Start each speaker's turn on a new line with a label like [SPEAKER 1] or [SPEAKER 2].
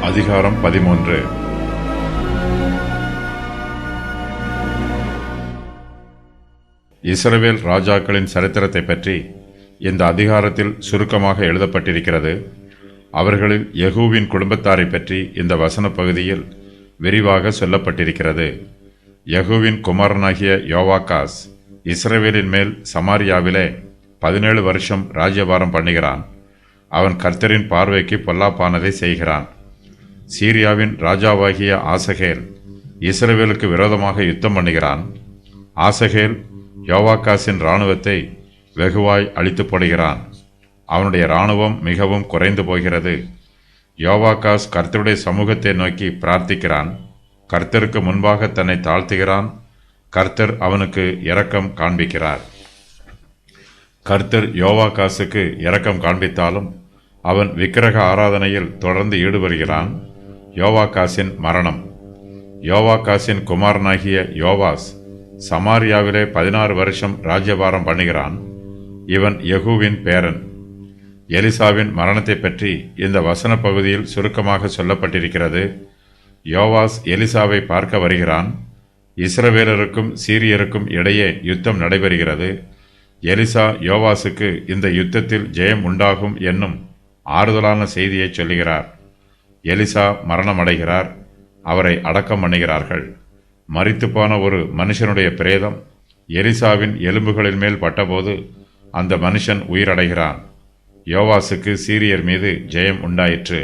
[SPEAKER 1] அதிகாரம் 13. இஸ்ரவேல் ராஜாக்களின் சரித்திரத்தை பற்றி இந்த அதிகாரத்தில் சுருக்கமாக எழுதப்பட்டிருக்கிறது. அவர்களில் யெகூவின் குடும்பத்தாரை பற்றி இந்த வசன பகுதியில் விரிவாக சொல்லப்பட்டிருக்கிறது. யெகூவின் குமாரனாகிய யோவாகாஸ் இஸ்ரவேலின் மேல் சமாரியாவிலே 17 வருஷம் ராஜ்யபாரம் பண்ணுகிறான். அவன் கர்த்தரின் பார்வைக்கு பொல்லாப்பானதை செய்கிறான். சீரியாவின் ராஜாவாகிய ஆசகேல் இஸ்ரவேலுக்கு விரோதமாக யுத்தம் பண்ணுகிறான். ஆசகேல் யோவாகாசின் இராணுவத்தை வெகுவாய் அழித்து போடுகிறான். அவனுடைய இராணுவம் மிகவும் குறைந்து போகிறது. யோவாகாஸ் கர்த்தருடைய சமூகத்தை நோக்கி பிரார்த்திக்கிறான். கர்த்தருக்கு முன்பாக தன்னை தாழ்த்துகிறான். கர்த்தர் அவனுக்கு இரக்கம் காண்பிக்கிறார். கர்த்தர் யோவாகாசுக்கு இரக்கம் காண்பித்தாலும் அவன் விக்கிரக ஆராதனையில் தொடர்ந்து ஈடுபடுகிறான். யோவாகாசின் மரணம். யோவாகாசின் குமாரனாகிய யோவாஸ் சமாரியாவிலே 16 வருஷம் ராஜ்யபாரம் பண்ணுகிறான். இவன் யெகூவின் பேரன். எலிசாவின் மரணத்தை பற்றி இந்த வசன பகுதியில் சுருக்கமாக சொல்லப்பட்டிருக்கிறது. யோவாஸ் எலிசாவை பார்க்க வருகிறான். இஸ்ரவேலருக்கும் சீரியருக்கும் இடையே யுத்தம் நடைபெறுகிறது. எலிசா யோவாசுக்கு இந்த யுத்தத்தில் ஜெயம் உண்டாகும் என்னும் ஆறுதலான செய்தியை சொல்லுகிறார். எலிசா மரணமடைகிறார். அவரை அடக்கம் பண்ணுகிறார்கள். மரித்து போன ஒரு மனுஷனுடைய பிரேதம் எலிசாவின் எலும்புகளின் மேல் பட்டபோது அந்த மனுஷன் உயிரடைகிறான். யோவாசுக்கு சீரியர் மீது ஜெயம் உண்டாயிற்று.